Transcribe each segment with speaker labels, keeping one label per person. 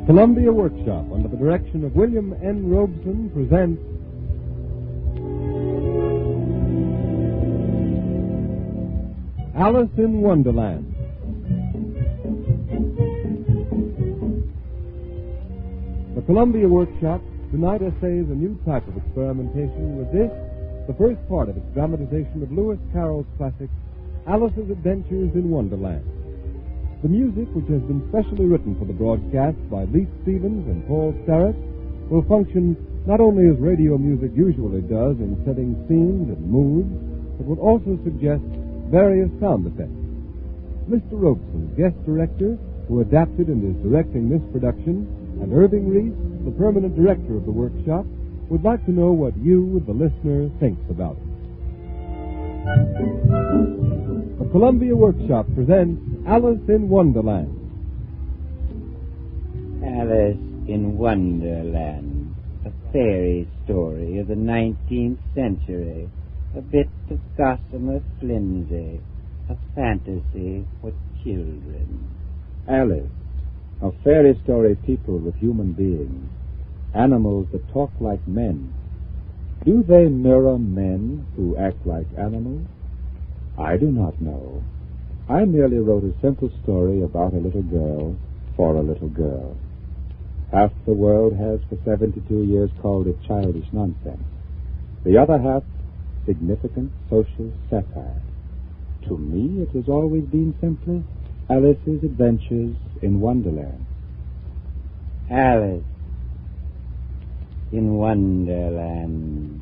Speaker 1: Columbia Workshop, under the direction of William N. Robeson, presents Alice in Wonderland. The Columbia Workshop tonight essays a new type of experimentation with this, the first part of its dramatization of Lewis Carroll's classic, Alice's Adventures in Wonderland. The music, which has been specially written for the broadcast by Lee Stevens and Paul Starrett, will function not only as radio music usually does in setting scenes and moods, but will also suggest various sound effects. Mr. Robeson, guest director, who adapted and is directing this production, and Irving Reis, the permanent director of the workshop, would like to know what you, the listener, thinks about it. The Columbia Workshop presents Alice in Wonderland.
Speaker 2: Alice in Wonderland, a fairy story of the 19th century, a bit of gossamer flimsy, a fantasy for children.
Speaker 3: Alice, a fairy story people with human beings, animals that talk like men. Do they mirror men who act like animals? I do not know. I merely wrote a simple story about a little girl for a little girl. Half the world has for 72 years called it childish nonsense. The other half, significant social satire. To me, it has always been simply Alice's Adventures in Wonderland.
Speaker 2: Alice in Wonderland.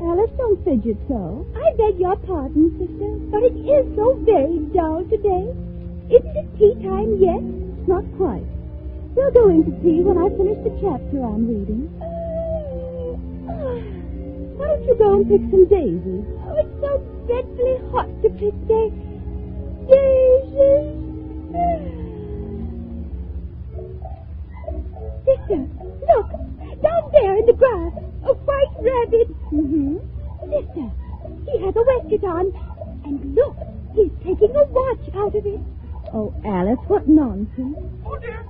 Speaker 4: Alice, don't fidget so. I beg your pardon, sister, but it is so very dull today. Isn't it tea time yet? Not quite. We'll go in to tea when I finish the chapter I'm reading. Why don't you go and pick some daisies? Oh, it's so dreadfully hot to pick daisies. Sister, look, down there in the grass, a white rabbit. Mm-hmm. Sister, he has a waistcoat on, and look, he's taking a watch out of it. Oh, Alice, what nonsense.
Speaker 5: Oh, dear,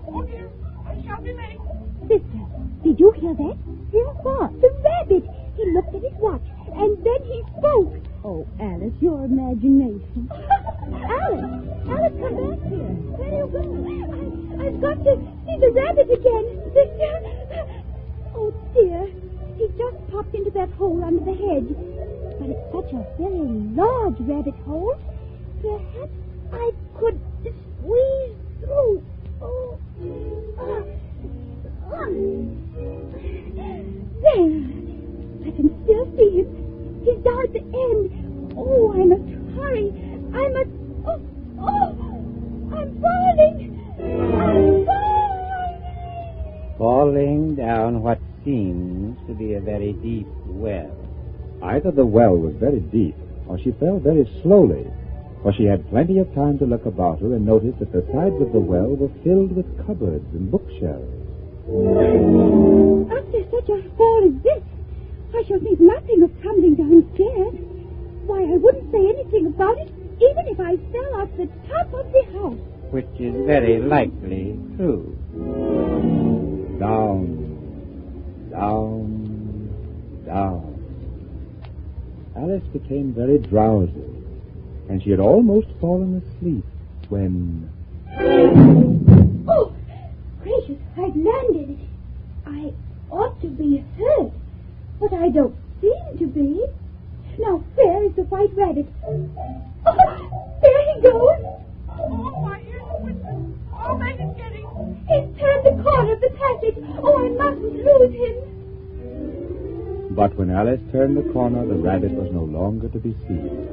Speaker 5: I shall be late.
Speaker 4: Sister, did you hear that? Hear what? The rabbit. He looked at his watch, and then he spoke. Oh, Alice, your imagination. Alice, come back here. Where do you go? I've got to see the rabbit again, sister. Oh, dear. He just popped into that hole under the hedge. But it's such a very large rabbit hole. Perhaps I could squeeze through. There. I can still see him. He's down at the end. Oh, I must hurry. I'm falling. I'm falling.
Speaker 2: Falling down what seems to be a very deep well.
Speaker 3: Either the well was very deep, or she fell very slowly, for she had plenty of time to look about her and notice that the sides of the well were filled with cupboards and bookshelves.
Speaker 4: After such a fall as this, I shall think nothing of tumbling downstairs. Why, I wouldn't say anything about it, even if I fell off the top of the house.
Speaker 2: Which is very likely true.
Speaker 3: Down, down. Alice became very drowsy, and she had almost fallen asleep when...
Speaker 4: Oh, gracious, I've landed. I ought to be hurt, but I don't seem to be. Now, where is the white rabbit? Oh, there he goes.
Speaker 5: Oh, my ears are whistling. Oh, make it getting.
Speaker 4: He's turned the corner of the passage. Oh, I mustn't lose him.
Speaker 3: But when Alice turned the corner, the rabbit was no longer to be seen.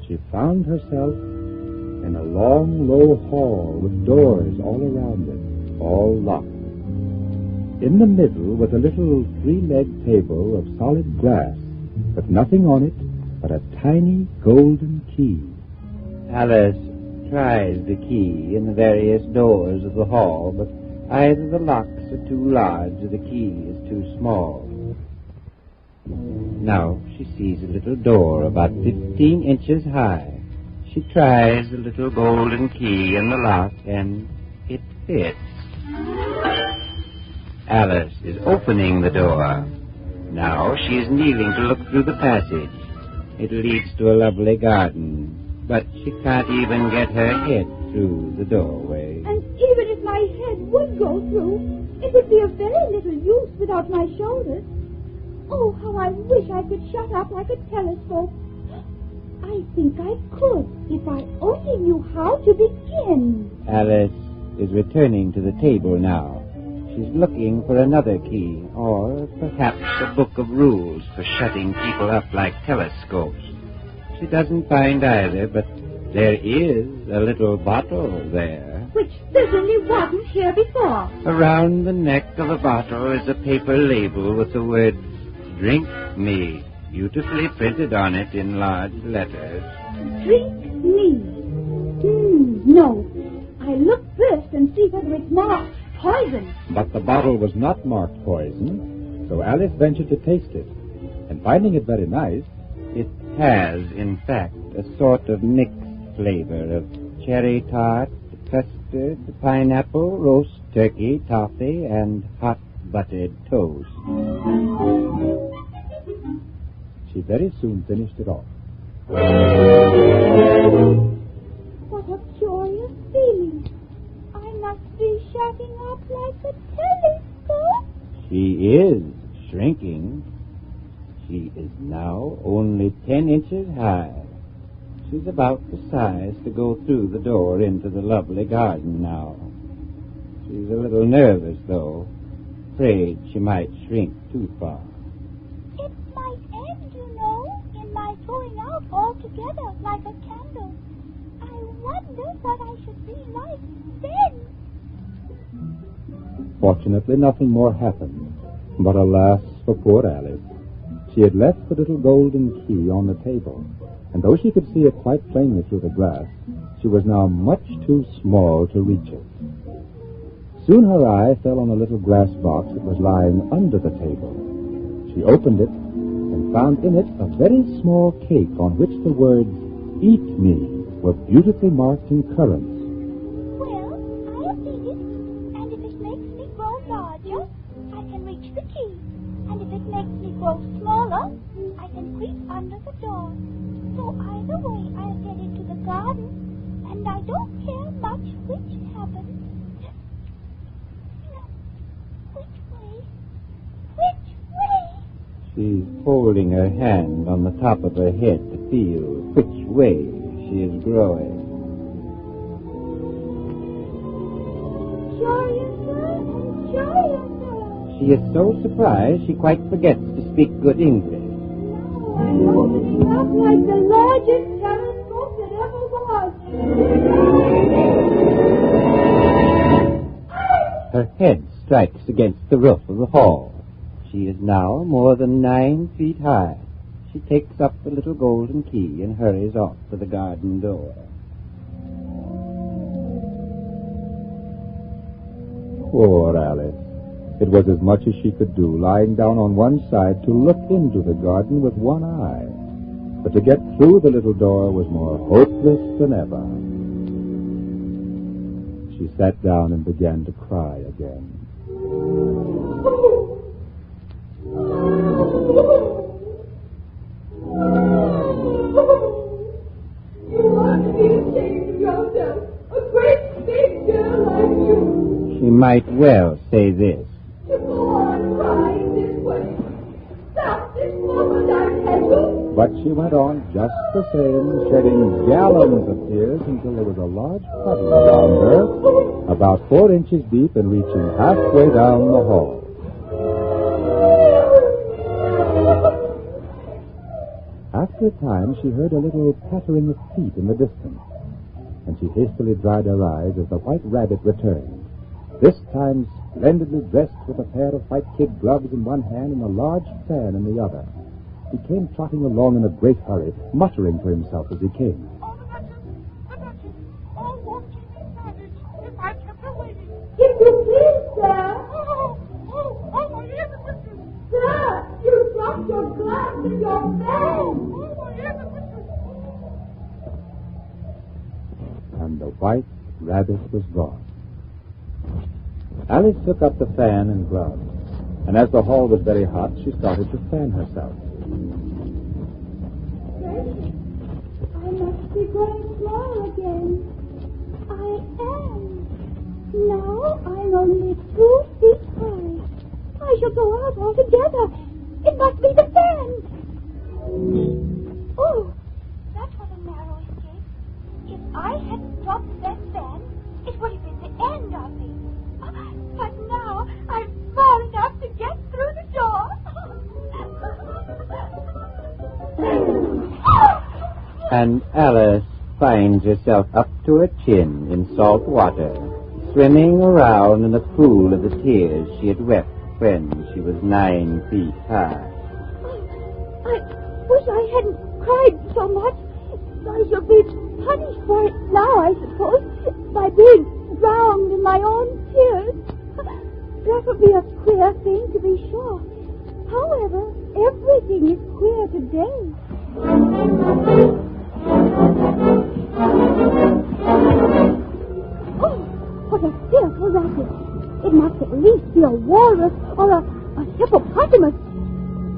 Speaker 3: She found herself in a long, low hall with doors all around it, all locked. In the middle was a little three-legged table of solid glass, with nothing on it but a tiny golden key.
Speaker 2: Alice tried the key in the various doors of the hall, but either the locks are too large or the key is too small. Now she sees a little door about 15 inches high. She tries the little golden key in the lock, and it fits. Alice is opening the door. Now she is kneeling to look through the passage. It leads to a lovely garden, but she can't even get her head through the doorway.
Speaker 4: And even if my head would go through, it would be of very little use without my shoulders. Oh, how I wish I could shut up like a telescope. I think I could if I only knew how to begin.
Speaker 2: Alice is returning to the table now. She's looking for another key, or perhaps a book of rules for shutting people up like telescopes. She doesn't find either, but there is a little bottle there.
Speaker 4: Which certainly wasn't here before.
Speaker 2: Around the neck of the bottle is a paper label with the words, "Drink me," beautifully printed on it in large letters.
Speaker 4: Drink me. No. I look first and see whether it's marked poison.
Speaker 3: But the bottle was not marked poison, so Alice ventured to taste it. And finding it very nice,
Speaker 2: It has, in fact, a sort of mixed flavor of cherry tart, custard, pineapple, roast turkey, toffee, and hot buttered toast.
Speaker 3: she very soon finished it off.
Speaker 4: What a curious feeling. I must be shutting up like a telescope.
Speaker 2: She is shrinking. She is now only 10 inches high. She's about the size to go through the door into the lovely garden now. She's a little nervous, though, afraid she might shrink too far.
Speaker 4: It might end, you know, in my going out altogether like a candle. I wonder what I should be like then.
Speaker 3: Fortunately, nothing more happened. But alas for poor Alice. She had left the little golden key on the table, and though she could see it quite plainly through the glass, she was now much too small to reach it. Soon her eye fell on a little glass box that was lying under the table. She opened it and found in it a very small cake on which the words, "Eat me," were beautifully marked in currants.
Speaker 4: Well, I'll eat it, and if it makes me grow larger, I can reach the key. And if it makes me grow smaller, I can creep under the door. So either way, I'll get into the garden, and I don't care much which happens. Which way? Which way?
Speaker 2: She's holding her hand on the top of her head to feel which way she is growing.
Speaker 4: Curiouser and curiouser.
Speaker 2: She is so surprised she quite forgets to speak good English.
Speaker 4: Now I'm opening up like the largest telescope that ever was.
Speaker 2: Her head strikes against the roof of the hall. She is now more than 9 feet high. She takes up the little golden key and hurries off to the garden door.
Speaker 3: Poor Alice. It was as much as she could do, lying down on one side to look into the garden with one eye. But to get through the little door was more hopeless than ever. She sat down and began to cry again.
Speaker 5: You ought to be ashamed of yourself. A great big girl like you.
Speaker 2: She might well say this.
Speaker 5: To go on crying this way. Stop this moment, I tell you.
Speaker 3: But she went on just the same, shedding gallons of tears until there was a large puddle around her, about 4 inches deep and reaching halfway down the hall. After a time, she heard a little pattering of feet in the distance, and she hastily dried her eyes as the white rabbit returned, this time splendidly dressed with a pair of white kid gloves in one hand and a large fan in the other. He came trotting along in a great hurry, muttering to himself as he came.
Speaker 5: Oh, the Duchess. Oh, won't you be savage if I kept her waiting?
Speaker 4: If you please, sir.
Speaker 5: Oh, my ears are whistling.
Speaker 4: Sir, you dropped your glass in
Speaker 3: and the white rabbit was gone. Alice took up the fan and gloves, and as the hall was very hot, she started to fan herself.
Speaker 4: I must be going small again. I am. Now I'm only 2 feet high. I shall go out altogether. It must be the fan. Oh, that was a narrow escape. If I hadn't dropped that fan, it would have been the end of me. But now I'm small enough to get through the door.
Speaker 2: And Alice finds herself up to her chin in salt water, swimming around in the pool of the tears she had wept when she was 9 feet high.
Speaker 4: I wish I hadn't cried so much. I shall be punished for it now, I suppose, by being drowned in my own tears. That would be a queer thing, to be sure. However, everything is queer today. Oh, what a fearful racket. It must at least be a walrus or a hippopotamus.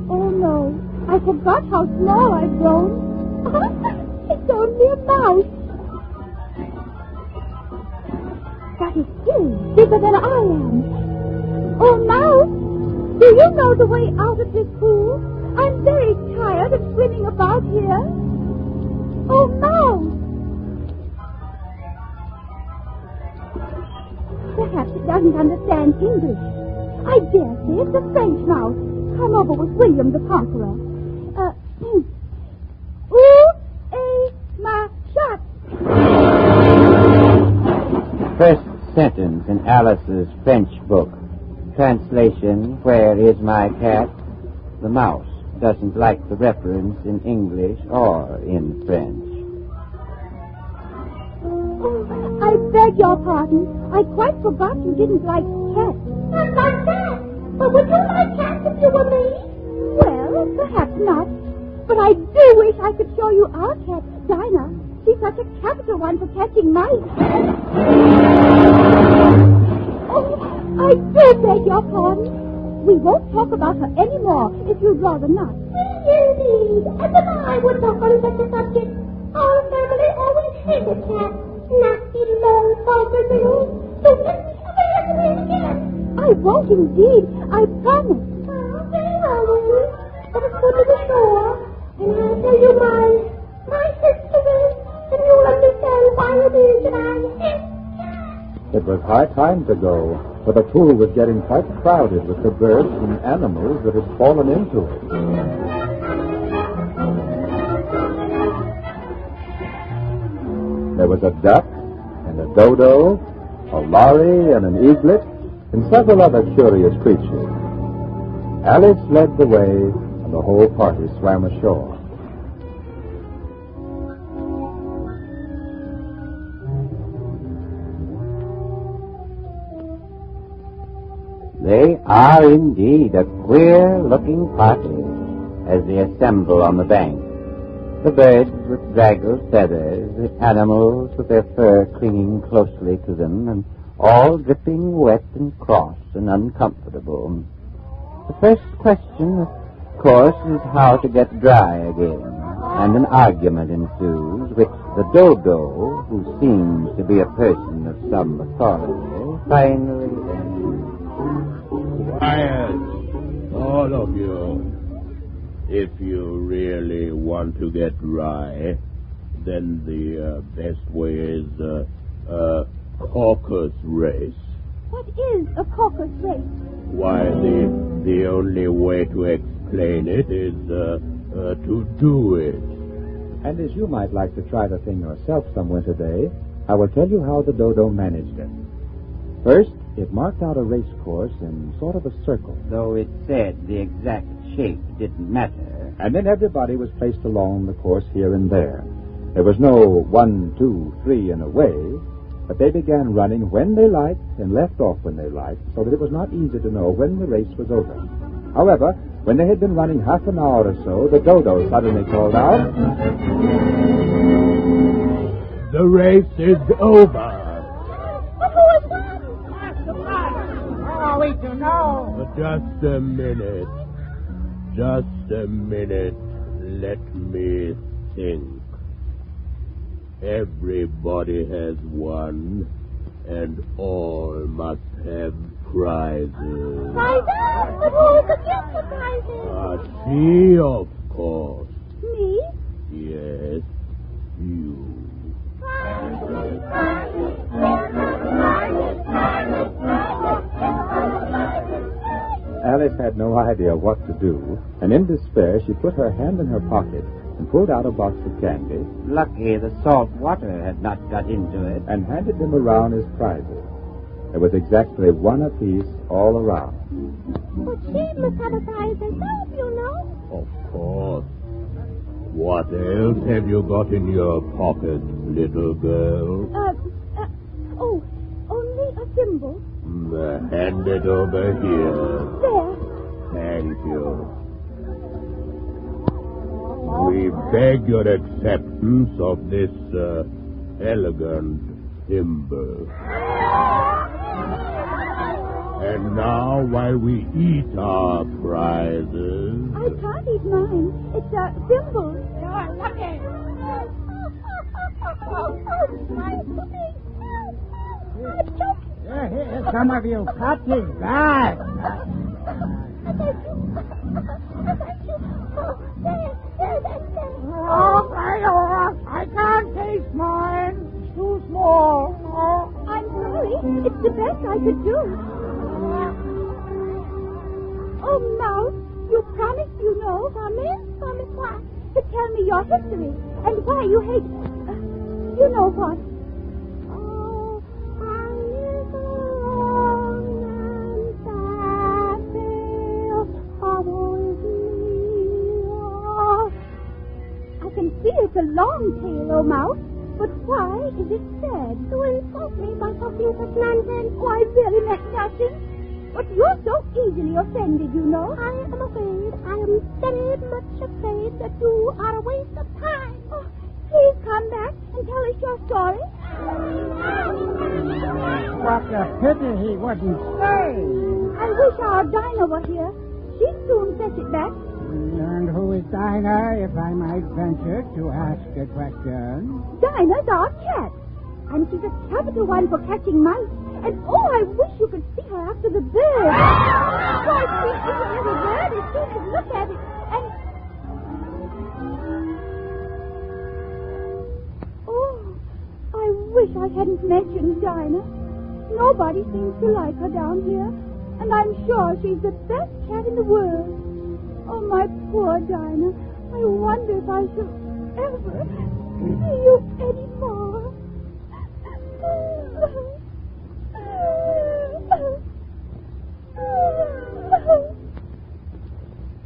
Speaker 4: Oh, no. I forgot how small I've grown. It's only a mouse. That is still bigger than I am. Oh, mouse, do you know the way out of this pool? I'm very tired of swimming about here. Oh, mouse. Perhaps it doesn't understand English. I dare say it's a French mouse. Come over with William the Conqueror. Ma shot.
Speaker 2: First sentence in Alice's French book. Translation, where is my cat? The mouse doesn't like the reference in English or in French.
Speaker 4: Oh, I beg your pardon. I quite forgot you didn't like cats. Not like that. But would you like cats if you were me? Well, perhaps not. But I do wish I could show you our cat, Dinah. She's such a capital one for catching mice. Oh, I do beg your pardon. We won't talk about her anymore, if you'd rather not. Indeed. And then I would talk on such a subject. Our family always hated cats. Nasty, long, vulgar things. So let me never again. I won't indeed. I promise. Oh, very well, then. Let us go to the shore. And I'll tell you my history, and you'll understand why it is that I hate.
Speaker 3: It was high time to go, for the pool was getting quite crowded with the birds and animals that had fallen into it. There was a duck, and a dodo, a lory, and an eaglet, and several other curious creatures. Alice led the way, and the whole party swam ashore.
Speaker 2: They are indeed a queer-looking party as they assemble on the bank. The birds with draggled feathers, the animals with their fur clinging closely to them, and all dripping wet and cross and uncomfortable. The first question, of course, is how to get dry again, and an argument ensues, which the dodo, who seems to be a person of some authority, finally ends.
Speaker 6: Quiet, all of you. If you really want to get dry, then the best way is caucus race.
Speaker 4: What is a caucus race?
Speaker 6: Why, the only way to explain it is to do it.
Speaker 3: And as you might like to try the thing yourself some winter day, I will tell you how the dodo managed it. First, it marked out a race course in sort of a circle.
Speaker 2: Though it said the exact shape didn't matter.
Speaker 3: And then everybody was placed along the course here and there. There was no 1, 2, 3 and away, but they began running when they liked and left off when they liked, so that it was not easy to know when the race was over. However, when they had been running half an hour or so, the dodo suddenly called out,
Speaker 6: The race is over.
Speaker 4: But who is that?
Speaker 7: How are we to know?
Speaker 6: Just a minute. Just a minute. Let me think. Everybody has won, and all must have prizes.
Speaker 4: Prizes? But who is the gift for prizes?
Speaker 6: She, of course.
Speaker 4: Me?
Speaker 6: Yes, you.
Speaker 3: Alice had no idea what to do, and in despair she put her hand in her pocket and pulled out a box of candy
Speaker 2: Lucky the salt water had not got into it.
Speaker 3: and handed them around as prizes. There was exactly one apiece all around.
Speaker 4: But she must have a prize herself, you know.
Speaker 6: Of course. What else have you got in your pocket, little girl?
Speaker 4: Only a thimble.
Speaker 6: Hand it over here.
Speaker 4: There.
Speaker 6: Thank you. We beg your acceptance of this elegant thimble. And now, while we eat our prizes...
Speaker 4: I can't eat mine. It's a thimble.
Speaker 7: You're lucky.
Speaker 4: My stomach. I'm choking.
Speaker 7: Here, some of you cut his back. I can't taste mine. It's too small.
Speaker 4: I'm sorry. It's the best I could do. Oh, Mouse, you promised, you know, promise what? To tell me your history and why you hate... you know what? Oh, I live alone and sad tale of old me. I can see it's a long tale, oh, Mouse. But why is it sad? You insult me by talking such nonsense. Oh, I really meant nothing. But you're so easily offended, you know. I am afraid. I am very much afraid that you are a waste of time. Oh, please come back and tell us your story.
Speaker 7: What a pity he wouldn't stay.
Speaker 4: I wish our Dinah were here. She'd soon fetch it back.
Speaker 7: And who is Dinah, if I might venture to ask a question?
Speaker 4: Dinah's our cat. And she's a capital one for catching mice. And, oh, I wish you could see her after the bird. Why, she is a little bird as soon as you look at it. And... oh, I wish I hadn't mentioned Dinah. Nobody seems to like her down here. And I'm sure she's the best cat in the world. Oh, my poor Dinah. I wonder if I shall ever see you anymore.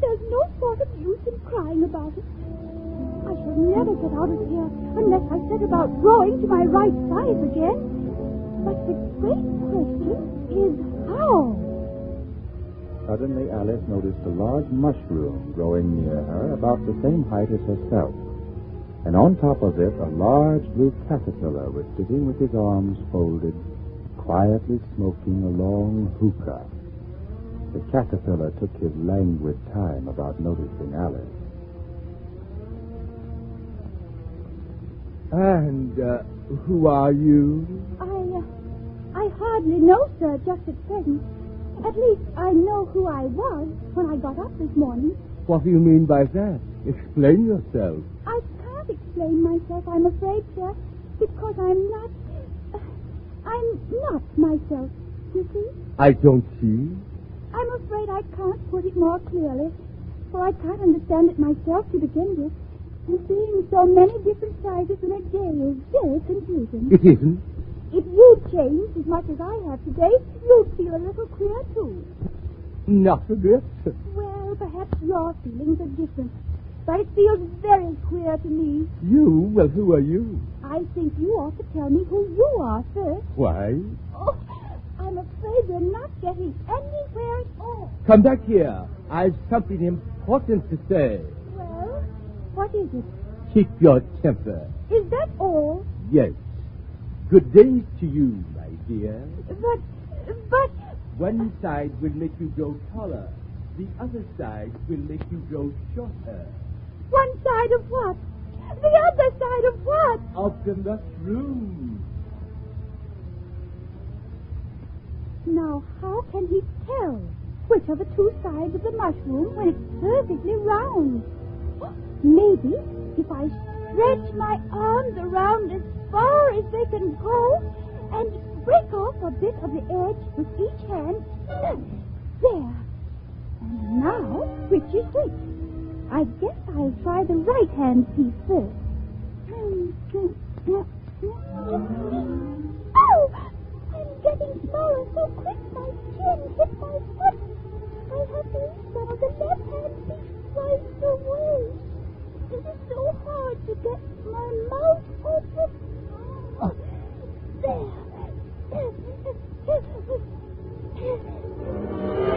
Speaker 4: There's no sort of use in crying about it. I shall never get out of here unless I set about growing to my right size again. But the great question is how?
Speaker 3: Suddenly, Alice noticed a large mushroom growing near her about the same height as herself. And on top of it, a large blue caterpillar was sitting with his arms folded, quietly smoking a long hookah. The caterpillar took his languid time about noticing Alice.
Speaker 1: And who are you?
Speaker 4: I hardly know, sir, just at present. At least I know who I was when I got up this morning.
Speaker 1: What do you mean by that? Explain yourself.
Speaker 4: I can't explain myself, I'm afraid, sir, because I'm not myself, you see?
Speaker 1: I don't see.
Speaker 4: I'm afraid I can't put it more clearly, for I can't understand it myself to begin with. And seeing so many different sizes in a day is very confusing.
Speaker 1: It isn't.
Speaker 4: If you changed as much as I have today, you'd feel a little queer, too.
Speaker 1: Not a bit.
Speaker 4: Well, perhaps your feelings are different. But it feels very queer to me.
Speaker 1: You? Well, who are you?
Speaker 4: I think you ought to tell me who you are first.
Speaker 1: Why?
Speaker 4: Oh, I'm afraid we're not getting anywhere at all.
Speaker 1: Come back here. I've something important to say.
Speaker 4: Well, what is it?
Speaker 1: Keep your temper.
Speaker 4: Is that all?
Speaker 8: Yes. Good day to you, my dear.
Speaker 4: But...
Speaker 8: One side will make you grow taller. The other side will make you grow shorter.
Speaker 4: One side of what? The other side of what?
Speaker 8: Of the mushroom.
Speaker 4: Now, how can he tell which are the two sides of the mushroom when it's perfectly round? Maybe if I stretch my arms around as far as they can go and break off a bit of the edge with each hand. There. And now, which is which? I guess I'll try the right hand piece first. Oh! I'm getting smaller so quick my chin hit my foot. I'll have to eat some of the left hand piece right away. It is so hard to get my mouth open. There.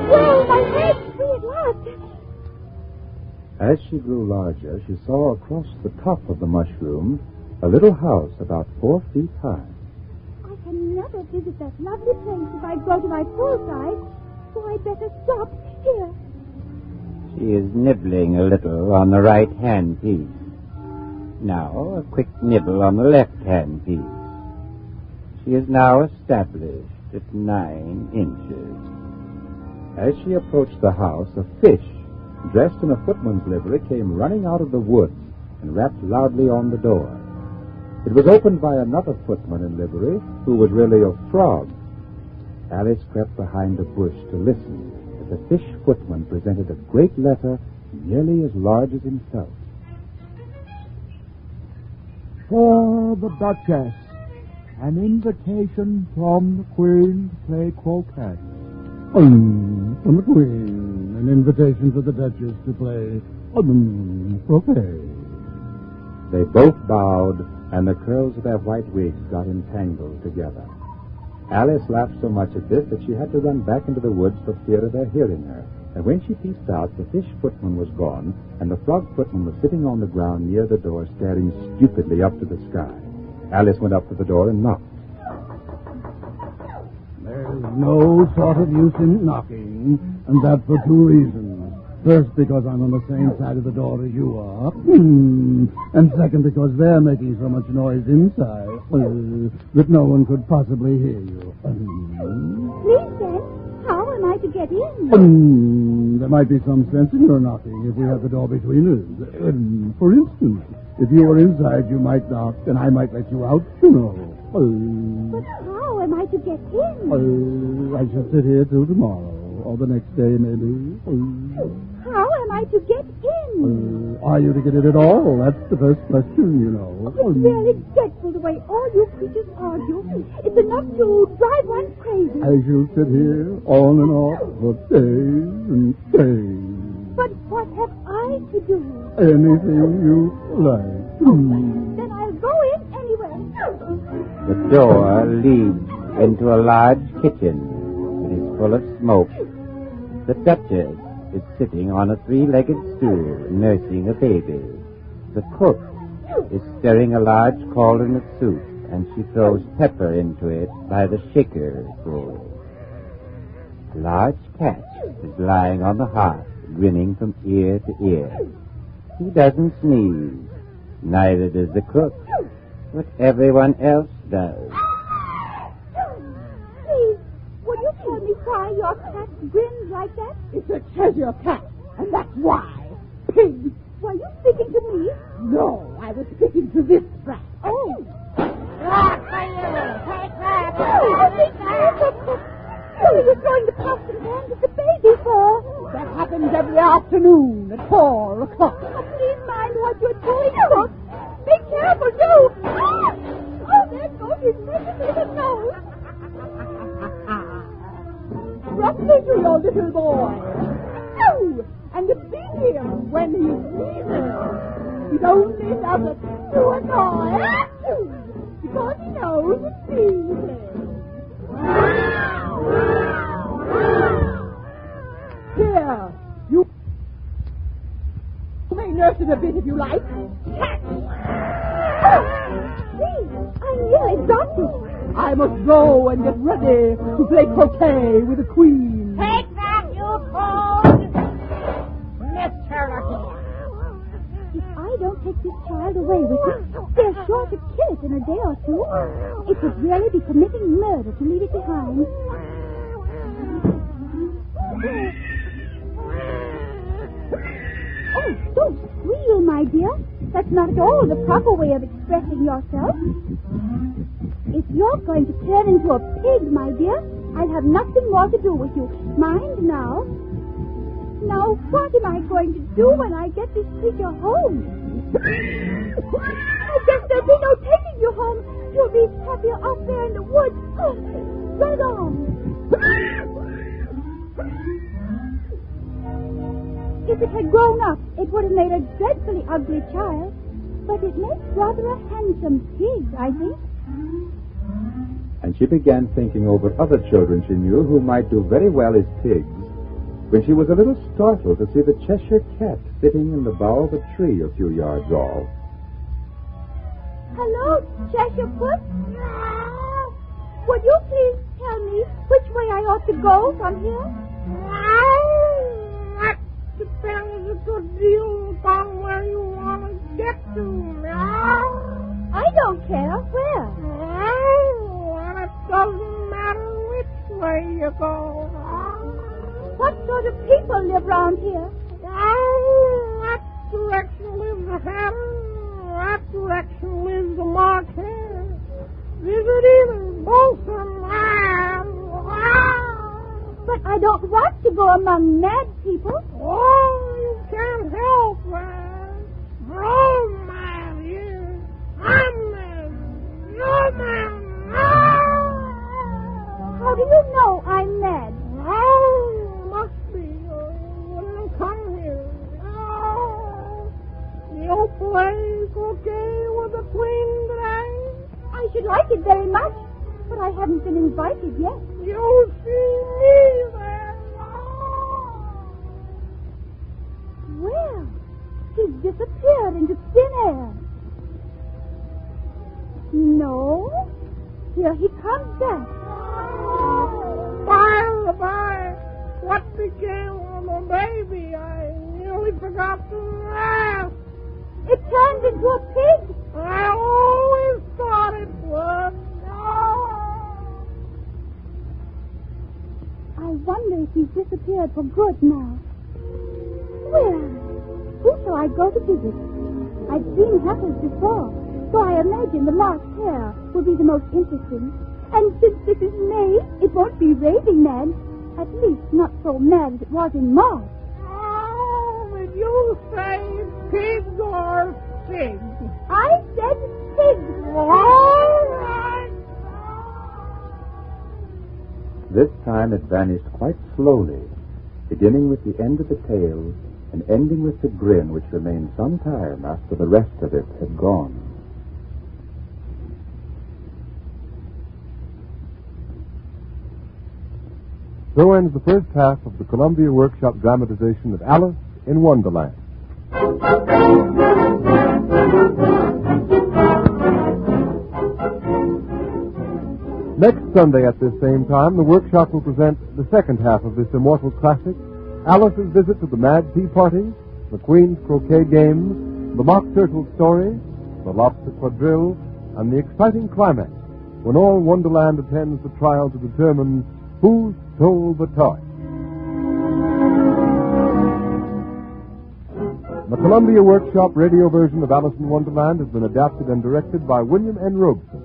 Speaker 4: Whoa, my head's free at last.
Speaker 3: As she grew larger, she saw across the top of the mushroom a little house about 4 feet high.
Speaker 4: I can never visit that lovely place if I go to my full size, so I'd better stop here.
Speaker 2: She is nibbling a little on the right-hand piece. Now, a quick nibble on the left-hand piece. She is now established at 9 inches.
Speaker 3: As she approached the house, a fish, dressed in a footman's livery, came running out of the woods and rapped loudly on the door. It was opened by another footman in livery, who was really a frog. Alice crept behind a bush to listen as the fish footman presented a great letter nearly as large as himself.
Speaker 7: For the Duchess, an invitation from the Queen to play croquet. From the Queen, an invitation for the Duchess to play croquet.
Speaker 3: They both bowed, and the curls of their white wigs got entangled together. Alice laughed so much at this that she had to run back into the woods for fear of their hearing her. And when she peeped out, the fish footman was gone, and the frog footman was sitting on the ground near the door, staring stupidly up to the sky. Alice went up to the door and knocked.
Speaker 7: There's no sort of use in knocking, and that for 2 reasons. First, because I'm on the same side of the door as you are. And second, because they're making so much noise inside that no one could possibly hear you.
Speaker 4: Please, then, how am I to get in?
Speaker 7: There might be some sense in your knocking if we have the door between us. For instance, if you were inside, you might knock, and I might let you out, you know.
Speaker 4: But how am I to get in?
Speaker 7: I shall sit here till tomorrow, or the next day, maybe.
Speaker 4: How am I to get in?
Speaker 7: Are you to get in at all? That's the first question, you know.
Speaker 4: It's really dreadful the way all you creatures argue. It's enough to drive one crazy.
Speaker 7: I shall sit here on and off for days and days.
Speaker 4: But what have I to do?
Speaker 7: Anything you like.
Speaker 4: Then I'll go in anyway.
Speaker 2: The door leads into a large kitchen. It is full of smoke. The Duchess is sitting on a 3-legged stool, nursing a baby. The cook is stirring a large cauldron of soup, and she throws pepper into it by the shaker bowl. A large cat is lying on the hearth, grinning from ear to ear. He doesn't sneeze. Neither does the cook, but everyone else does.
Speaker 4: Please, would you tell me why your cat grins like that?
Speaker 5: It's a treasure cat, and that's why. Pig!
Speaker 4: Were you speaking to me?
Speaker 5: No, I was speaking to this brat.
Speaker 4: Oh.
Speaker 5: Rock for you! Take that!
Speaker 4: What are you throwing the pots and pans at the baby for?
Speaker 5: That happens every afternoon at 4 o'clock.
Speaker 4: Oh, please mind what you're doing, Cook. Be careful, too. Oh, there goes his precious little nose.
Speaker 5: Roughly to your little boy. Oh, and beat him when he sneezes. He only does it to annoy because he knows it sneezes. Here, you may nurse it a bit if you like. Catch!
Speaker 4: Please, I
Speaker 5: I must go and get ready to play croquet with the queen.
Speaker 4: Take that, you fool! Mr. If I don't take this child away with me, they're sure to kill it in a day or two. It would really be committing murder to leave it behind. Oh, don't squeal, my dear. That's not at all the proper way of expressing yourself. If you're going to turn into a pig, my dear, I'll have nothing more to do with you. Mind now. Now, what am I going to do when I get this creature home? I guess there'll be no taking you home. You'll be happier up there in the woods. Oh, run on. If it had grown up, it would have made a dreadfully ugly child. But it makes rather a handsome pig, I think.
Speaker 3: And she began thinking over other children she knew who might do very well as pigs, when she was a little startled to see the Cheshire Cat sitting in the bough of a tree a few yards off.
Speaker 4: Hello, Cheshire Puss. Would you please tell me which way I ought to go from here?
Speaker 5: That depends a good deal upon where you want to get to.
Speaker 4: I don't care. Where?
Speaker 5: Well, it doesn't matter which way you go.
Speaker 4: What sort of people live round here?
Speaker 5: That direction lives the Hatter. That direction lives the Marquette. Visit either, both of them.
Speaker 4: But I don't want to go among mad people.
Speaker 5: Oh, you can't help that. We're all mad here. I'm mad. You're mad.
Speaker 4: How do you know I'm mad?
Speaker 5: Oh, must be. Wouldn't have come here. Oh, you'll play croquet with the queen today?
Speaker 4: I should like it very much, but I haven't been invited yet.
Speaker 5: You'll see me there.
Speaker 4: Well, he's disappeared into thin air. No, here he comes back.
Speaker 5: Bye. What became of my baby? I nearly forgot to ask.
Speaker 4: It turned into a pig.
Speaker 5: I always thought it would.
Speaker 4: I wonder if he's disappeared for good now. Well, who shall I go to visit? I've seen hatters before, so I imagine the lost hair will be the most interesting. And since this is May, it won't be raving mad. At least not so mad as it was in March.
Speaker 5: Oh, did you say pig or pig?
Speaker 4: I said pig.
Speaker 5: All right.
Speaker 3: This time it vanished quite slowly, beginning with the end of the tail and ending with the grin which remained some time after the rest of it had gone.
Speaker 1: So ends the first half of the Columbia Workshop dramatization of Alice in Wonderland. Next Sunday at this same time, the workshop will present the second half of this immortal classic, Alice's visit to the Mad Tea Party, the Queen's Croquet Games, the Mock Turtle Story, the Lobster Quadrille, and the exciting climax when all Wonderland attends the trial to determine who stole the toy. The Columbia Workshop radio version of Alice in Wonderland has been adapted and directed by William N. Robeson.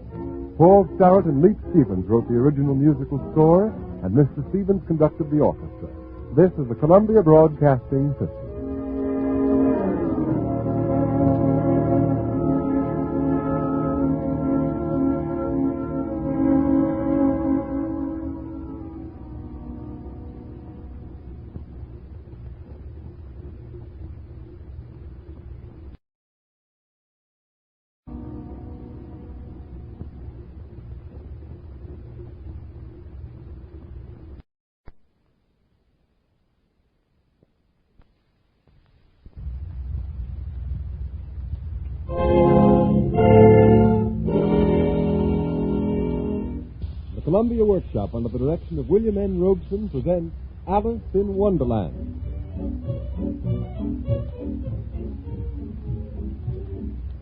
Speaker 1: Paul Starrett and Leap Stevens wrote the original musical score, and Mr. Stevens conducted the orchestra. This is the Columbia Broadcasting System. Columbia Workshop, under the direction of William N. Robeson, presents Alice in Wonderland.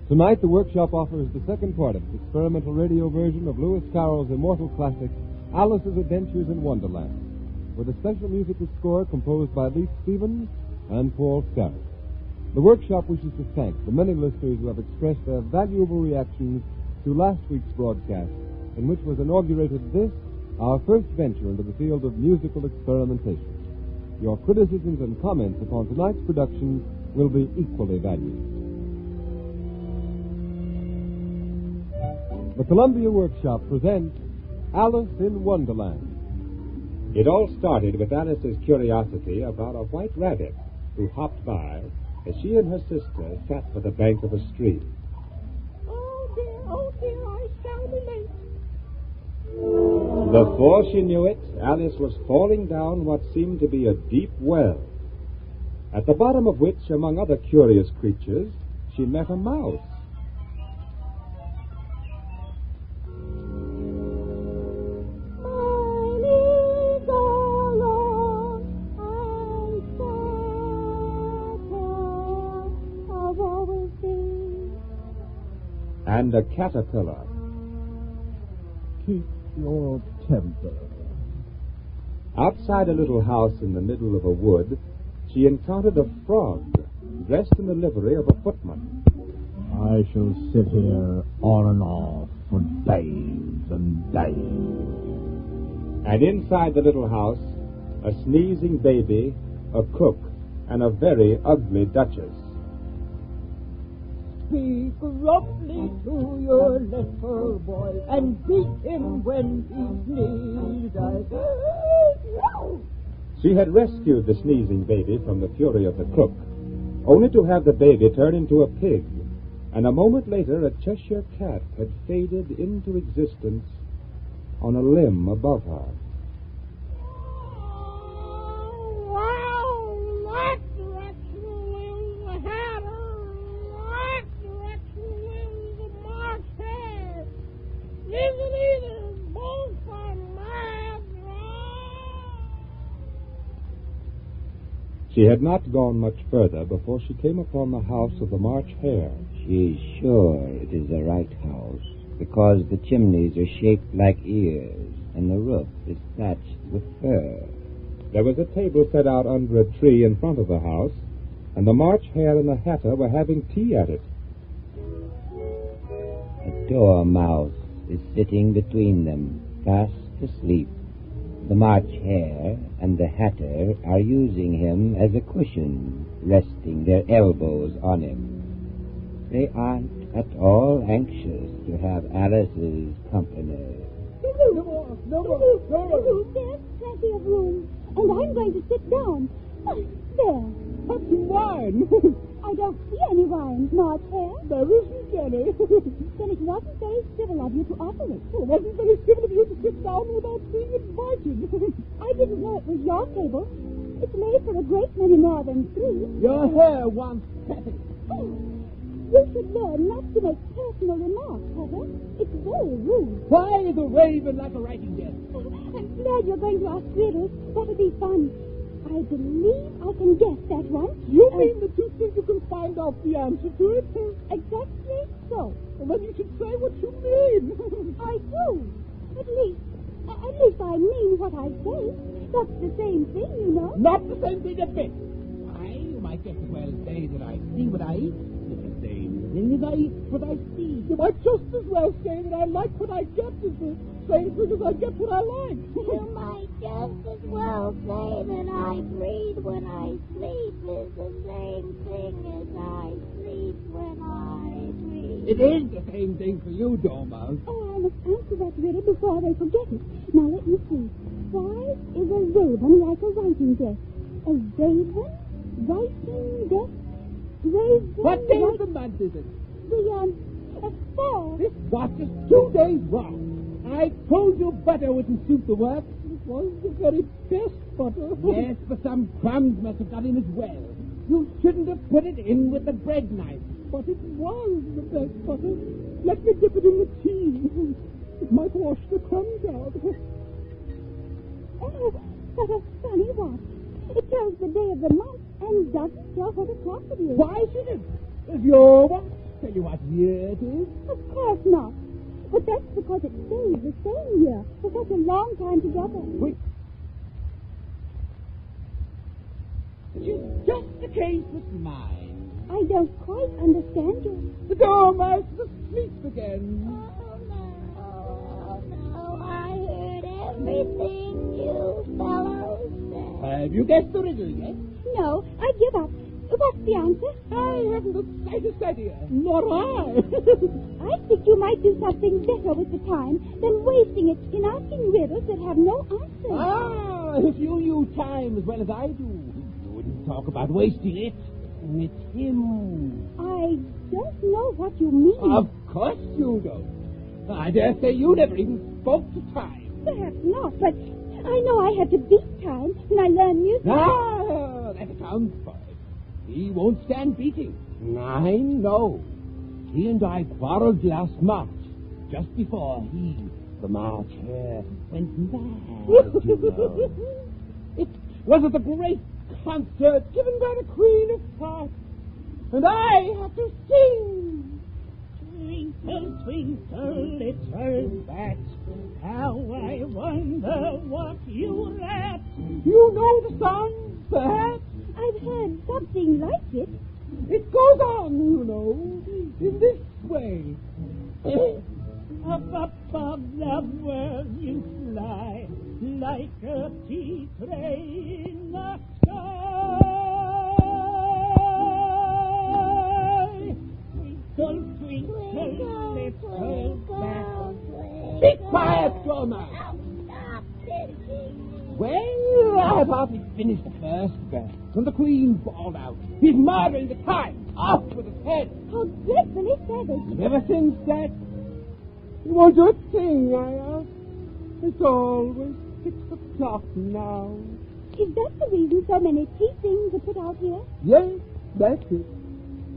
Speaker 1: Tonight, the Workshop offers the second part of its experimental radio version of Lewis Carroll's immortal classic, Alice's Adventures in Wonderland, with a special musical score composed by Leith Stevens and Paul Starrett. The Workshop wishes to thank the many listeners who have expressed their valuable reactions to last week's broadcast, in which was inaugurated this, our first venture into the field of musical experimentation. Your criticisms and comments upon tonight's production will be equally valued. The Columbia Workshop presents Alice in Wonderland.
Speaker 3: It all started with Alice's curiosity about a white rabbit who hopped by as she and her sister sat by the bank of a stream.
Speaker 5: Oh dear, I shall be late.
Speaker 3: Before she knew it, Alice was falling down what seemed to be a deep well, at the bottom of which, among other curious creatures, she met a mouse. And a caterpillar.
Speaker 7: Keep your temper.
Speaker 3: Outside a little house in the middle of a wood, she encountered a frog dressed in the livery of a footman.
Speaker 7: I shall sit here on and off for days and days.
Speaker 3: And inside the little house, a sneezing baby, a cook, and a very ugly duchess.
Speaker 5: Speak roughly to your little boy and beat him when he sneezes.
Speaker 3: She had rescued the sneezing baby from the fury of the cook, only to have the baby turn into a pig, and a moment later a Cheshire cat had faded into existence on a limb above her. She had not gone much further before she came upon the house of the March Hare.
Speaker 2: She is sure it is the right house, because the chimneys are shaped like ears, and the roof is thatched with fur.
Speaker 3: There was a table set out under a tree in front of the house, and the March Hare and the Hatter were having tea at it.
Speaker 2: A dormouse is sitting between them, fast asleep. The March Hare and the Hatter are using him as a cushion, resting their elbows on him. They aren't at all anxious to have Alice's company.
Speaker 4: No more. There's plenty of room, and I'm going to sit down. There.
Speaker 5: What's wine?
Speaker 4: I don't see any wine, March Hare.
Speaker 5: There isn't any.
Speaker 4: Then it wasn't very civil of you to offer it.
Speaker 5: It wasn't very civil of you to sit down without being invited.
Speaker 4: I didn't know it was your table. It's made for a great many more than three.
Speaker 5: Your hair wants petting.
Speaker 4: Oh, you should learn not to make personal remarks, Heather. It's very rude.
Speaker 5: Why is a raven like a writing desk?
Speaker 4: I'm glad you're going to ask riddles. That'll be fun. I believe I can guess that one.
Speaker 5: You mean that you think you can find out the answer to it?
Speaker 4: Exactly so.
Speaker 5: Well, then you should say what you mean.
Speaker 4: I do. At least I mean what I say. That's the same thing, you know.
Speaker 5: Not the same thing a bit. You might just as well say that I see what I eat. It's the same thing as I eat what I see. You might just as well say that I like what I get is the same thing as I get what I like.
Speaker 4: You might just as well say that I breathe when I sleep is the same thing as I sleep when I breathe.
Speaker 5: It is the same thing for you, Dormouse.
Speaker 4: Oh, I must answer that riddle before they forget it. Now, let me see. Why is a raven like a writing desk? A raven? Writing desk? Raven?
Speaker 5: What day of the month is it?
Speaker 4: The fall.
Speaker 5: This watch is 2 days wrong. I told you butter wouldn't suit the work. It was the very best butter. Yes, but some crumbs must have got in as well. You shouldn't have put it in with the bread knife. But it was the best butter. Let me dip it in the tea.
Speaker 9: It might wash the crumbs out.
Speaker 4: Oh, what a funny watch. It tells the day of the month and doesn't tell what o'clock it is.
Speaker 9: Why should it? Does your watch tell you what year it is?
Speaker 4: Of course not. But that's because it stays the same year for such a long time together.
Speaker 9: Which is just the case with mine.
Speaker 4: I don't quite understand you.
Speaker 9: The dormouse is asleep again.
Speaker 10: Oh, no, I heard everything you fellows said.
Speaker 9: Have you guessed the riddle yet?
Speaker 4: No, I give up. What's the answer?
Speaker 9: I haven't the slightest idea. Nor I.
Speaker 4: I think you might do something better with the time than wasting it in asking riddles that have no answer.
Speaker 9: Ah, if you knew time as well as I do, you wouldn't talk about wasting it. It's him.
Speaker 4: I don't know what you mean.
Speaker 9: Of course you don't. I dare say you never even spoke to time.
Speaker 4: Perhaps not, but I know I had to beat time when I learned music.
Speaker 9: Ah, that accounts for it. He won't stand beating. I know. He and I quarreled last March, just before he, the March Hare, went mad, you know. It was at the great concert given by the Queen of Hearts, and I had to sing.
Speaker 11: Twinkle, twinkle, little bat, how I wonder what you're at.
Speaker 9: You know the song, perhaps?
Speaker 4: I've heard something like it.
Speaker 9: It goes on, you know, in this way.
Speaker 11: Up above the world you fly, like a tea tray in the sky. Twinkle, twinkle, little bat.
Speaker 9: Be quiet, Dormouse.
Speaker 10: Stop singing.
Speaker 9: Well, I've hardly finished the first verse when the Queen bawled out, "He's murdering the time! Off with his head!"
Speaker 4: How dreadfully savage.
Speaker 9: And ever since that, he won't do a thing, I ask. It's always 6 o'clock now.
Speaker 4: Is that the reason so many tea things are put out here?
Speaker 9: Yes, that's it.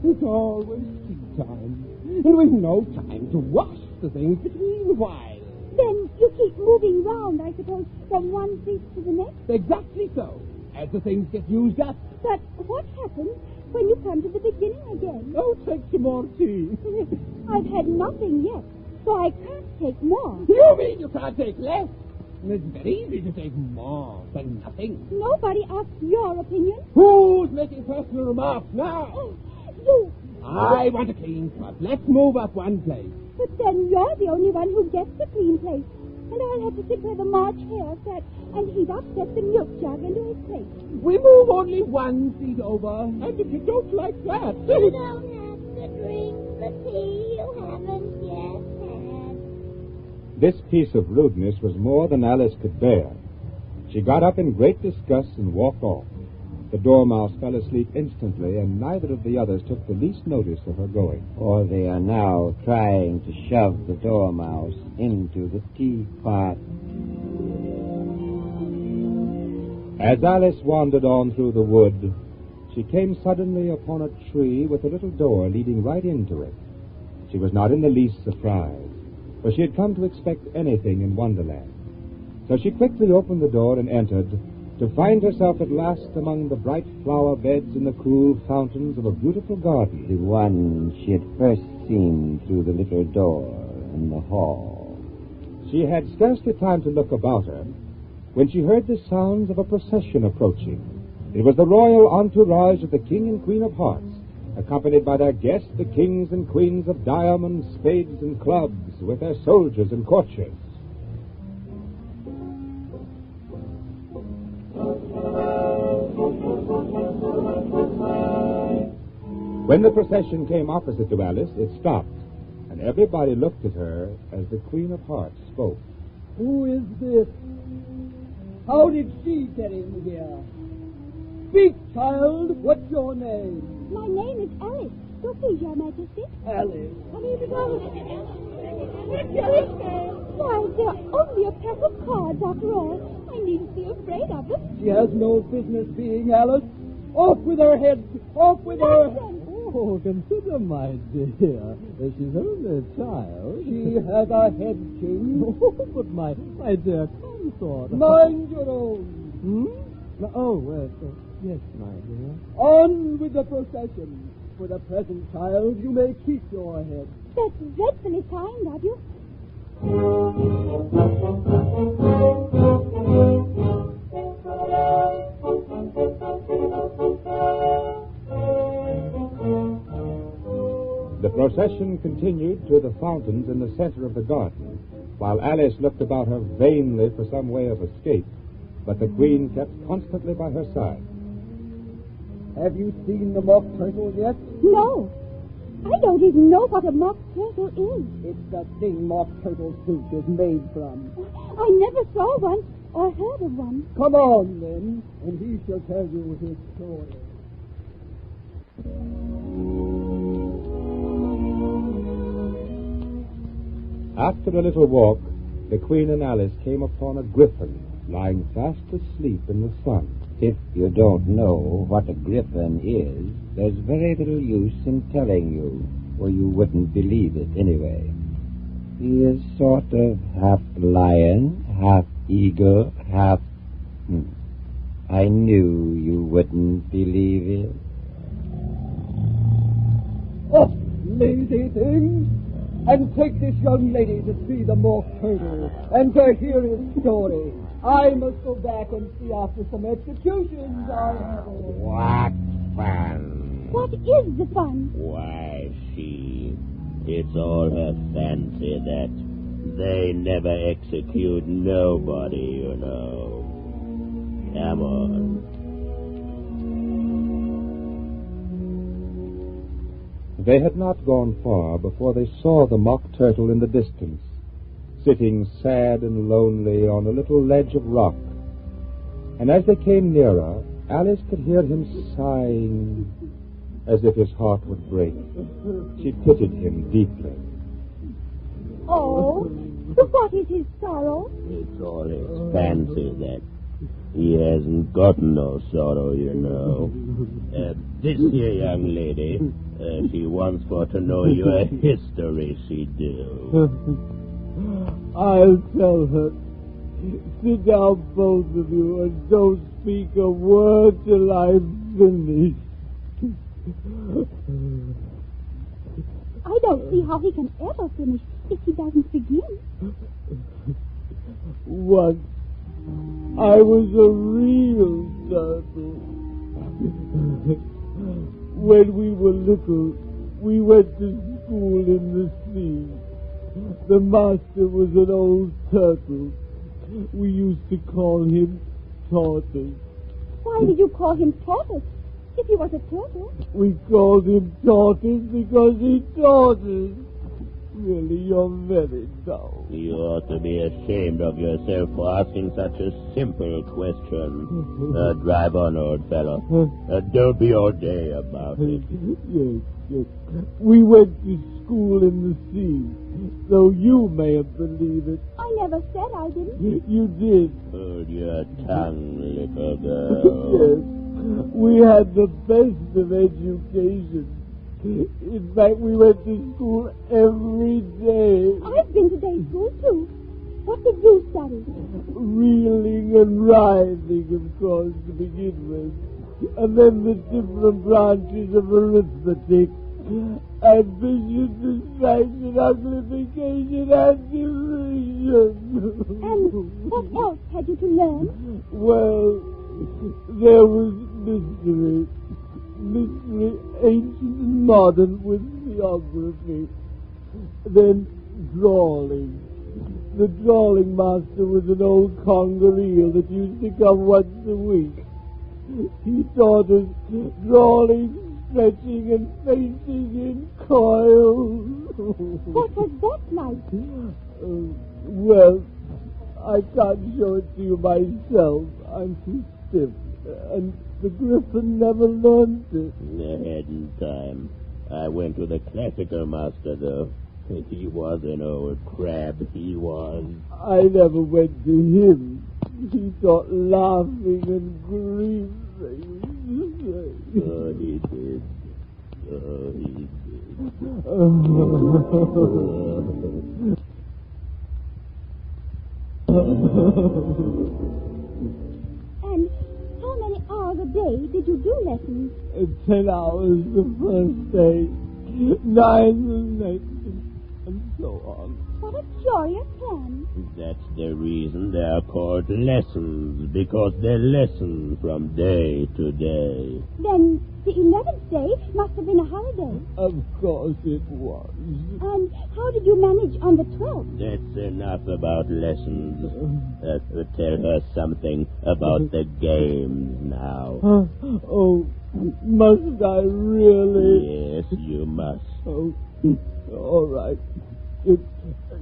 Speaker 9: It's always tea time. And we've no time to wash the things between while.
Speaker 4: Then you keep moving round, I suppose, from one seat to the next?
Speaker 9: Exactly so, as the things get used up.
Speaker 4: But what happens when you come to the beginning again?
Speaker 9: Oh, take some more tea.
Speaker 4: I've had nothing yet, so I can't take more.
Speaker 9: You mean you can't take less? It's very easy to take more than nothing.
Speaker 4: Nobody asks your opinion.
Speaker 9: Who's making personal remarks now?
Speaker 4: You.
Speaker 9: I want a clean spot. Let's move up one place.
Speaker 4: But then you're the only one who gets the clean place. And I'll have to sit where the March Hare sat, and he'd upset the milk jug into his plate.
Speaker 9: We move only one seat over, and if you don't like that...
Speaker 10: You don't have to drink the tea you haven't yet had.
Speaker 3: This piece of rudeness was more than Alice could bear. She got up in great disgust and walked off. The Dormouse fell asleep instantly, and neither of the others took the least notice of her going.
Speaker 2: For they are now trying to shove the Dormouse into the teapot.
Speaker 3: As Alice wandered on through the wood, she came suddenly upon a tree with a little door leading right into it. She was not in the least surprised, for she had come to expect anything in Wonderland. So she quickly opened the door and entered, to find herself at last among the bright flower beds and the cool fountains of a beautiful garden.
Speaker 2: The one she had first seen through the little door in the hall.
Speaker 3: She had scarcely time to look about her when she heard the sounds of a procession approaching. It was the royal entourage of the King and Queen of Hearts, accompanied by their guests, the kings and queens of diamonds, spades, and clubs, with their soldiers and courtiers. When the procession came opposite to Alice, it stopped, and everybody looked at her as the Queen of Hearts spoke.
Speaker 9: Who is this? How did she get in here? Speak, child. What's your name?
Speaker 4: My name is Alice. So please, Your Majesty.
Speaker 9: Alice.
Speaker 4: What's your name? Why, they're only a pack of cards, after all. I needn't be afraid of them.
Speaker 9: She has no business being Alice. Off with her head. Off with her.
Speaker 4: Nonsense.
Speaker 12: Oh, consider, my dear, that she's only a child.
Speaker 13: She has a head, King.
Speaker 12: Oh, but my dear consort.
Speaker 13: Mind your own.
Speaker 12: Yes, my dear.
Speaker 13: On with the procession. For the present, child, you may keep your head.
Speaker 4: That's dreadfully kind of you.
Speaker 3: The procession continued to the fountains in the center of the garden, while Alice looked about her vainly for some way of escape, but the Queen kept constantly by her side.
Speaker 13: Have you seen the mock turtle yet?
Speaker 4: No. I don't even know what a mock turtle is.
Speaker 13: It's the thing mock turtle suit is made from.
Speaker 4: I never saw one or heard of one.
Speaker 13: Come on, then, and he shall tell you his story.
Speaker 3: After a little walk, the Queen and Alice came upon a griffin lying fast asleep in the sun.
Speaker 2: If you don't know what a griffin is, there's very little use in telling you, or you wouldn't believe it anyway. He is sort of half lion, half eagle, half... I knew you wouldn't believe it.
Speaker 13: Up, lazy things! And take this young lady to see the mock turtle, and to hear his story. I must go back and see after some executions I have.
Speaker 6: What fun?
Speaker 4: What is the fun?
Speaker 6: Why, it's all her fancy that they never execute nobody, you know. Come on.
Speaker 3: They had not gone far before they saw the mock turtle in the distance, sitting sad and lonely on a little ledge of rock. And as they came nearer, Alice could hear him sighing as if his heart would break. She pitied him deeply.
Speaker 4: Oh, what is his sorrow?
Speaker 6: It's all his fancy that he hasn't got no sorrow, you know. This here young lady, she wants for to know your history, she do.
Speaker 12: I'll tell her. Sit down, both of you, and don't speak a word till I've finished.
Speaker 4: I don't see how he can ever finish if he doesn't begin.
Speaker 12: Once, I was a real turtle. When we were little, we went to school in the sea. The master was an old turtle. We used to call him Tortoise.
Speaker 4: Why did you call him Tortoise if he was a turtle?
Speaker 12: We called him Tortoise because he taught us. Really, you're very dull.
Speaker 6: You ought to be ashamed of yourself for asking such a simple question. Drive on, old fellow. Don't be all day about it.
Speaker 12: Yes. We went to school in the sea, though you mayn't believe it.
Speaker 4: I never said I didn't.
Speaker 12: You did.
Speaker 6: Hold your tongue, little girl.
Speaker 12: Yes. We had the best of education. In fact, we went to school every day.
Speaker 4: I've been to day school, too. What did you study?
Speaker 12: Reeling and writhing, of course, to begin with. And then the different branches of arithmetic. Addition, subtraction, amplification, and division.
Speaker 4: And what else had you to learn?
Speaker 12: Well, there was mystery. Mystery, ancient and modern, with geography. Then drawing. The drawing master was an old conger eel that used to come once a week. He taught us drawing, stretching, and facing in coils.
Speaker 4: What was that like?
Speaker 12: Well, I can't show it to you myself. I'm too stiff. And the griffin never learned it.
Speaker 6: Ahead in time. I went to the classical master, though. He was an old crab, he was.
Speaker 12: I never went to him. He taught laughing and grieving.
Speaker 6: Oh, he did.
Speaker 4: And how many hours a day did you do lessons?
Speaker 12: 10 hours the first day, 9 the next, and so on.
Speaker 4: What a curious plan.
Speaker 6: That's the reason they are called lessons, because they listen from day to day.
Speaker 4: Then the 11th day must have been a holiday.
Speaker 12: Of course it was.
Speaker 4: And how did you manage on the 12th?
Speaker 6: That's enough about lessons. Tell her something about the games now.
Speaker 12: Oh, must I really?
Speaker 6: Yes, you must.
Speaker 12: Oh, all right.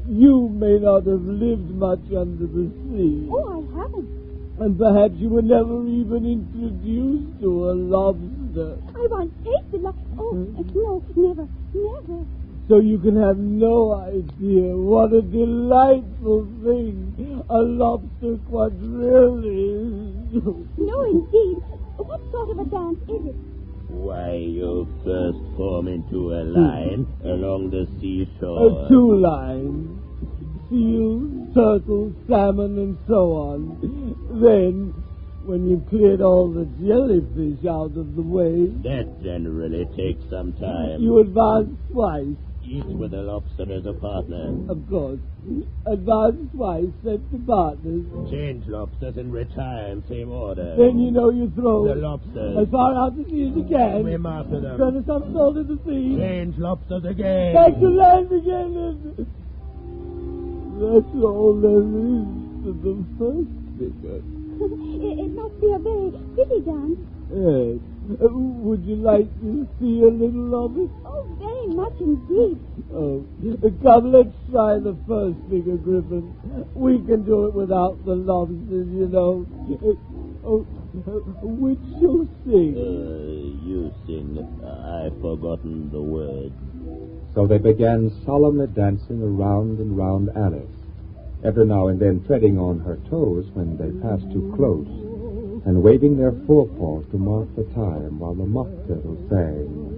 Speaker 12: You may not have lived much under the sea.
Speaker 4: Oh, I haven't.
Speaker 12: And perhaps you were never even introduced to a lobster.
Speaker 4: I once tasted Oh, no, never, never.
Speaker 12: So you can have no idea what a delightful thing a lobster quadrille is.
Speaker 4: No, indeed. What sort of a dance is it?
Speaker 6: Why, you first form into a line along the seashore.
Speaker 12: 2 lines. Seals, turtles, salmon, and so on. Then, when you've cleared all the jellyfish out of the way...
Speaker 6: That generally takes some time.
Speaker 12: You advance twice.
Speaker 6: Each with a lobster as a partner.
Speaker 12: Of course. Advance twice, set the partners.
Speaker 6: Change lobsters and retire in same order.
Speaker 12: Then you know you throw
Speaker 6: the lobsters
Speaker 12: as far out to sea as you can.
Speaker 6: Swim after them.
Speaker 12: Turn some salt in the sea.
Speaker 6: Change lobsters again.
Speaker 12: Back to land again. And that's all there is to the first figure.
Speaker 4: It must be a very pretty dance.
Speaker 12: Yes. Would you like to see a little of it?
Speaker 4: Oh, very much indeed.
Speaker 12: Oh, come, let's try the first figure, Griffin. We can do it without the lobsters, you know. Which shall sing?
Speaker 6: You sing. I've forgotten the words.
Speaker 3: So they began solemnly dancing around and round Alice, every now and then treading on her toes when they passed too close, and waving their forepaws to mark the time while the mock turtle sang.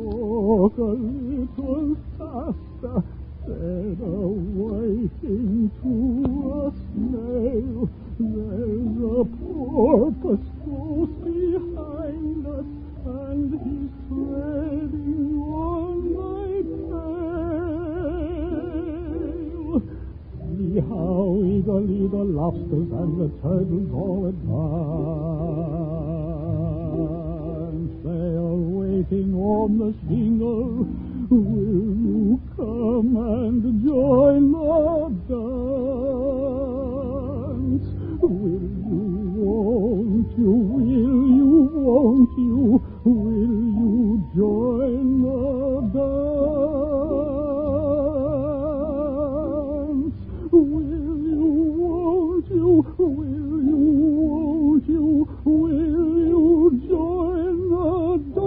Speaker 11: Walk a little faster, instead of waiting to a snail. There's a porpoise close behind us, and he's treading on my tail. See how eagerly the lobsters and the turtles all advance. They are waiting on the shingle. Will you come and join the dance? Will you, won't you, will you, won't you, will you join the dance? Will you, won't you, will you, won't you, will you join the dance?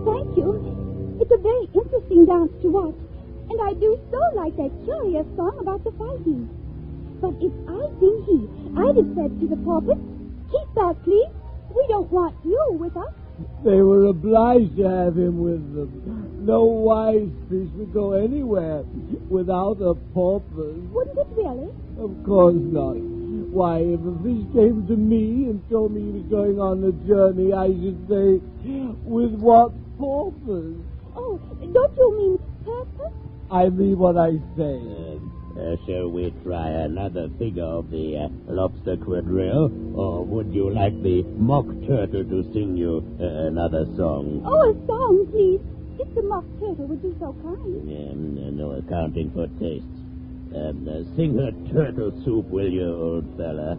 Speaker 4: Thank you. It's a very interesting dance to watch, and I do so like that curious song about the fighting. But if I'd been he, I'd have said to the porpoise, keep back, please. We don't want you with us.
Speaker 12: They were obliged to have him with them. No wise fish would go anywhere without a porpoise.
Speaker 4: Wouldn't it really?
Speaker 12: Of course not. Why, if a fish came to me and told me he was going on a journey, I should say, with what purpose?
Speaker 4: Oh, don't you mean purpose?
Speaker 12: I mean what I say.
Speaker 6: Shall we try another figure of the lobster quadrille? Or would you like the mock turtle to sing you another song?
Speaker 4: Oh, a song, please. If the mock turtle would be so kind.
Speaker 6: No accounting for tastes. Sing her turtle soup, will you, old fella?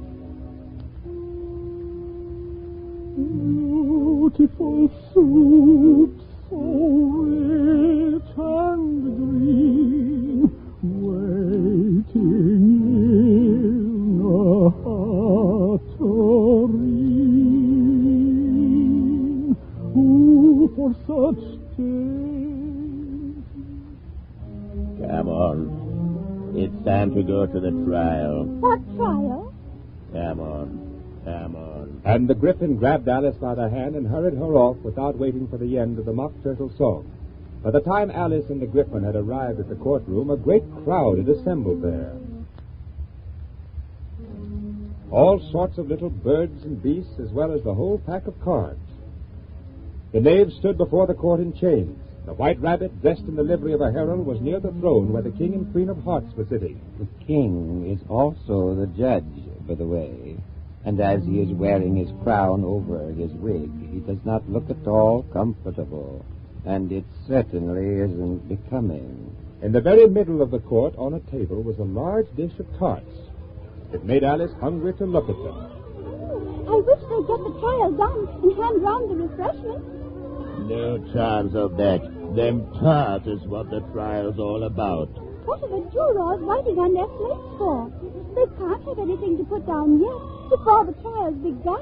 Speaker 11: Beautiful soup, so rich and green, waiting in a hot tureen. Who for such days?
Speaker 6: Come on, Time to go to the trial.
Speaker 4: What trial?
Speaker 6: Come on. Come on.
Speaker 3: And the Gryphon grabbed Alice by the hand and hurried her off without waiting for the end of the Mock Turtle song. By the time Alice and the Gryphon had arrived at the courtroom, a great crowd had assembled there. All sorts of little birds and beasts, as well as the whole pack of cards. The knaves stood before the court in chains. The White Rabbit, dressed in the livery of a herald, was near the throne where the King and Queen of Hearts were sitting.
Speaker 2: The king is also the judge, by the way. And as he is wearing his crown over his wig, he does not look at all comfortable. And it certainly isn't becoming.
Speaker 3: In the very middle of the court, on a table, was a large dish of tarts. It made Alice hungry to look at them.
Speaker 4: I wish they'd get the trial done and hand round the refreshments.
Speaker 6: No chance of that. Them tarts is what the trial's all about.
Speaker 4: What are the jurors writing on their slates for? They can't have anything to put down yet before the trial's begun.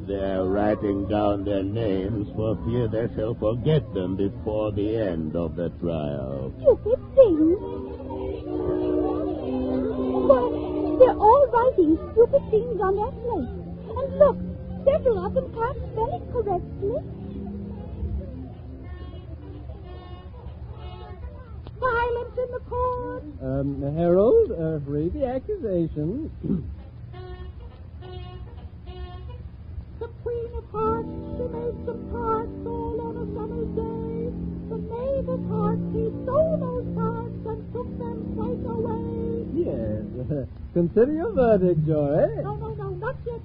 Speaker 6: They're writing down their names for fear they shall forget them before the end of the trial.
Speaker 4: Stupid things. Why, they're all writing stupid things on their slates. And look, several of them can't spell it correctly. Silence in the court.
Speaker 13: Harold, read the accusation.
Speaker 5: The Queen of Hearts, she made some tarts all on a summer's day. The Knave of Hearts, he stole those tarts and took them quite away.
Speaker 13: Yes. Consider your verdict, Jory.
Speaker 5: No, not yet,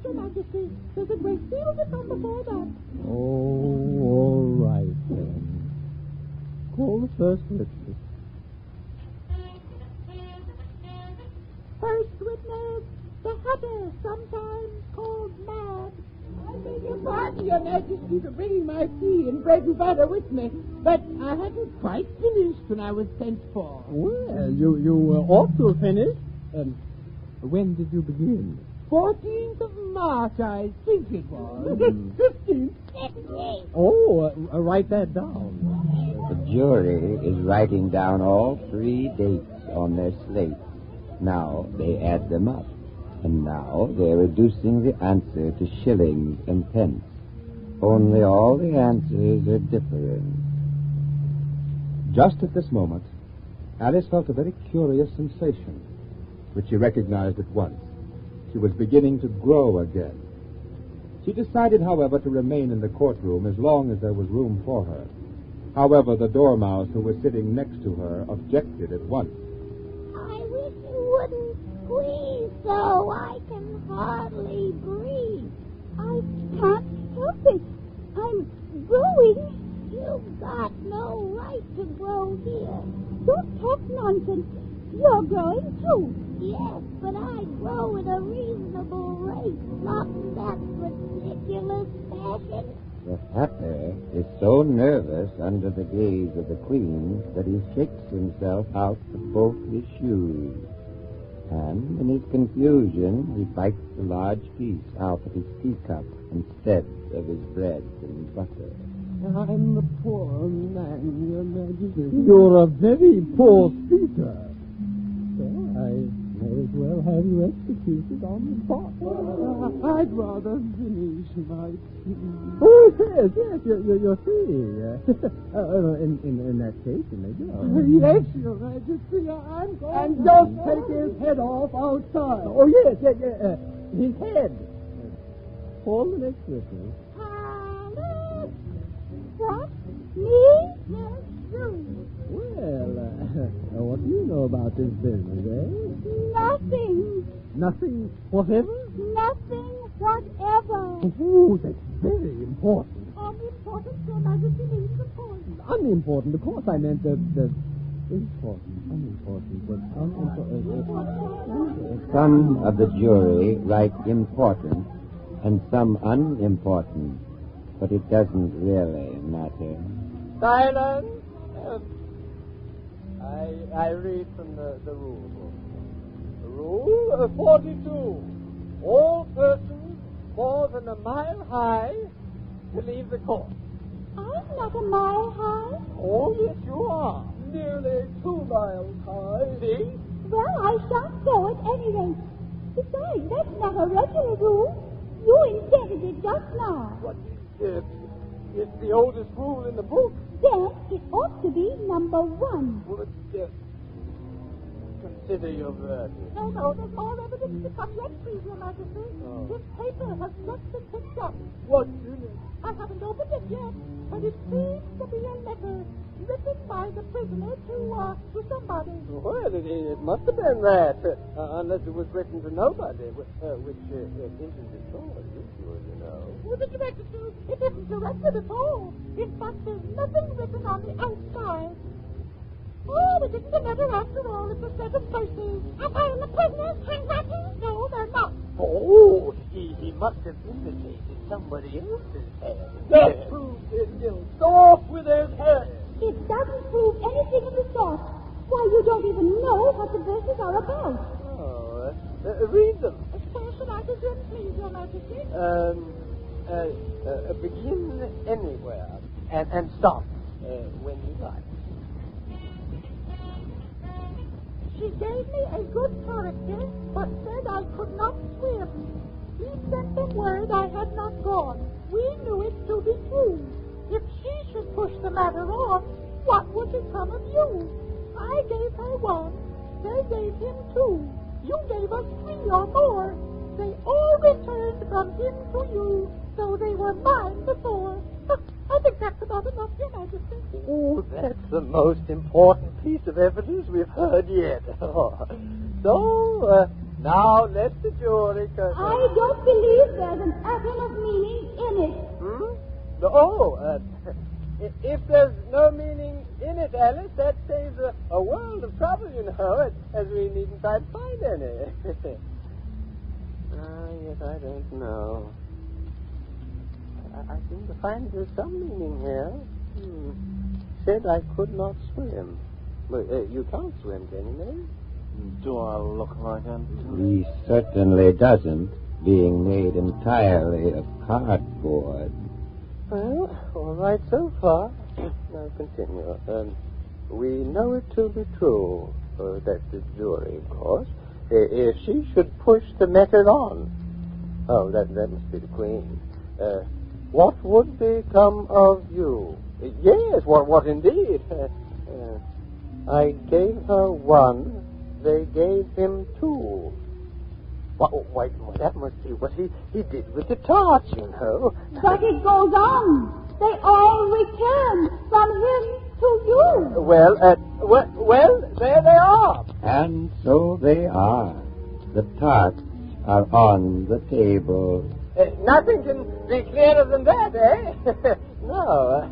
Speaker 5: Your Majesty. There's a great deal to come before that.
Speaker 13: Oh, all right, then. Call the first witness.
Speaker 5: First witness, the Hatter, sometimes called Mad.
Speaker 14: I beg your pardon, Your Majesty, for bringing my tea and bread and butter with me, but I hadn't quite finished when I was sent for.
Speaker 13: Well, you ought to have finished. When did you begin?
Speaker 14: 14th of March, I think it was. 15th.
Speaker 13: Oh, write that down.
Speaker 2: The jury is writing down all 3 dates on their slates. Now they add them up. And now they're reducing the answer to shillings and pence. Only all the answers are different.
Speaker 3: Just at this moment, Alice felt a very curious sensation, which she recognized at once. She was beginning to grow again. She decided, however, to remain in the courtroom as long as there was room for her. However, the dormouse who was sitting next to her objected at once.
Speaker 10: I wish you wouldn't squeeze so. I can hardly breathe.
Speaker 4: I can't help it. I'm growing.
Speaker 10: You've got no right to grow here.
Speaker 4: Don't talk nonsense. You're growing too.
Speaker 10: Yes, but I grow at a reasonable rate, not in that ridiculous fashion.
Speaker 2: The Hatter is so nervous under the gaze of the Queen that he shakes himself out of both his shoes. And in his confusion, he bites a large piece out of his teacup instead of his bread and butter.
Speaker 13: I'm a poor man, Your Majesty. You're a very poor speaker. Well, I may as well have you executed on the spot.
Speaker 14: I'd rather finish my tea.
Speaker 13: Oh, yes, you're free. In that case, you may go.
Speaker 14: Yes, Your Majesty, I'm going.
Speaker 13: And just take his head off outside. Oh, yes. His head. Call the next witness.
Speaker 4: What? Me?
Speaker 10: Yes, you.
Speaker 13: Well, what do you know about this business, eh?
Speaker 4: Nothing.
Speaker 13: Nothing whatever?
Speaker 4: Nothing whatever.
Speaker 13: Oh, that's very important.
Speaker 5: Unimportant, Your Majesty, means important.
Speaker 13: Unimportant, of course I meant the important, unimportant, but unimportant.
Speaker 2: Some of the jury write important and some unimportant, but it doesn't really matter.
Speaker 13: Silence! I read from the rule. Rule 42. All persons more than a mile high to leave the court.
Speaker 4: I'm not a mile high.
Speaker 13: Oh, yes, you are. Nearly 2 miles high. See?
Speaker 4: Well, I shan't go at any rate. Besides, that's not a regular rule. You invented it just now.
Speaker 12: What? It's the oldest rule in the book.
Speaker 4: Then it ought to be number 1.
Speaker 12: Well, consider your verdict.
Speaker 5: No, there's more evidence to come yet, please, Your Majesty.
Speaker 12: Oh.
Speaker 5: This paper has just been picked up.
Speaker 12: What's in it?
Speaker 5: I haven't opened it yet, but it seems to be a letter written by the prisoner to somebody.
Speaker 12: Well, it must have been that, unless it was written to nobody, which isn't at all usual, you know.
Speaker 5: Well, Mr. Majesty, it isn't directed at all. In fact, there's nothing written on the outside. Oh, it isn't a letter after all. It's a set of verses. Are they in the prisoner's handwriting? No, they're not.
Speaker 12: Oh, he must have imitated somebody else's hand. That proves his guilt. Go off with his head.
Speaker 4: It doesn't prove anything of the sort. Why, you don't even know what the verses are about.
Speaker 12: Oh, read them.
Speaker 5: Where should I begin, please, Your Majesty?
Speaker 12: Begin anywhere and stop when you like.
Speaker 5: She gave me a good character, but said I could not swim. He sent them word I had not gone. We knew it to be true. If she should push the matter on, what would become of you? I gave her 1. They gave him 2. You gave us 3 or more. They all returned from him to you, though they were mine before. I think that's about enough, Your Majesty.
Speaker 12: Oh, that's the most important piece of evidence we've heard yet. So, now let the jury...
Speaker 4: I don't believe there's an atom of meaning in it.
Speaker 12: Oh, if there's no meaning in it, Alice, that saves a world of trouble, you know, as we needn't try to find any. Yes, I don't know. I seem to find there's some meaning here. Said I could not swim. Well, you can't swim, can you, Mary?
Speaker 6: Do I look like him?
Speaker 2: He certainly doesn't, being made entirely of cardboard.
Speaker 12: Well, all right so far. Now continue. We know it to be true. That's the jury, of course. If she should push the method on. Oh, that must be the Queen. What would become of you? Yes, what indeed? I gave her 1. They gave him 2. Why, that must be what he did with the tarts, you know.
Speaker 4: But it goes on. They all return from him to you.
Speaker 12: Well, there they are.
Speaker 2: And so they are. The tarts are on the table.
Speaker 12: Nothing can be clearer than that, eh? No.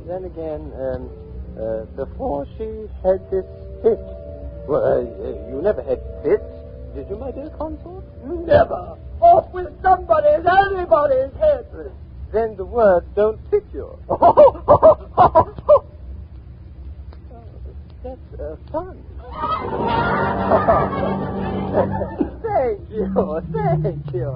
Speaker 12: Then again, before she had this fit, well, you never had fits, did you, my dear consort? Never. Off with anybody's head. Then the words don't fit you. That's fun. Thank you.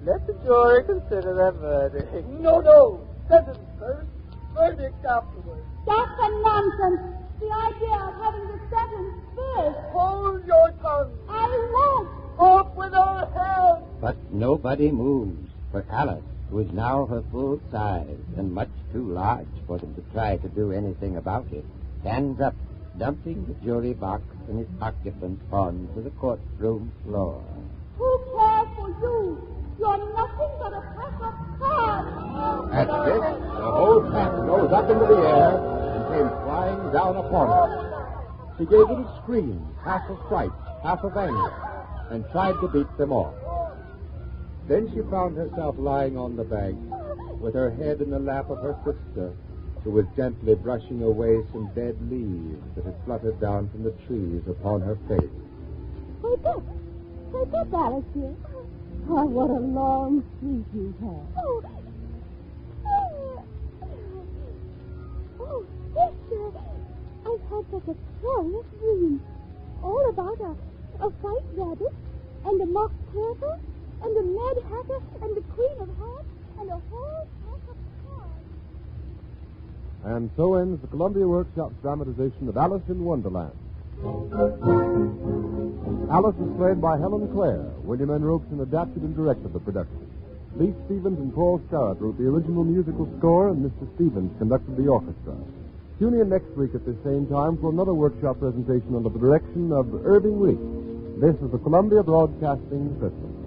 Speaker 12: Let the jury consider their verdict. No. Sentence first, verdict afterwards.
Speaker 4: That's a nonsense. The idea of having the sentence first.
Speaker 12: Hold your tongue.
Speaker 4: I won't.
Speaker 12: Off with her head.
Speaker 2: But nobody moves, for Alice, who is now her full size and much too large for them to try to do anything about it, stands up, dumping the jury box and its occupant onto the courtroom floor.
Speaker 4: Who cares for you? You're nothing but a pack of cards.
Speaker 3: At this, the whole pack rose up into the air and came flying down upon her. She gave little screams, half of fright, half of anger, and tried to beat them off. Then she found herself lying on the bank, with her head in the lap of her sister, who was gently brushing away some dead leaves that had fluttered down from the trees upon her face.
Speaker 4: Wake up, Alice, dear. Oh, what a long sleep you've had. Oh, sister, I've had such a curious dream. All about a white rabbit, and a mock turtle, and a mad hatter, and the Queen of Hearts, and a whole pack of cards.
Speaker 1: And so ends the Columbia Workshop's dramatization of Alice in Wonderland. Alice was played by Helen Clare. William N. Robeson adapted and directed the production. Lee Stevens and Paul Starrett wrote the original musical score, and Mr. Stevens conducted the orchestra. Tune in next week at the same time for another workshop presentation under the direction of Irving Reis. This is the Columbia Broadcasting System.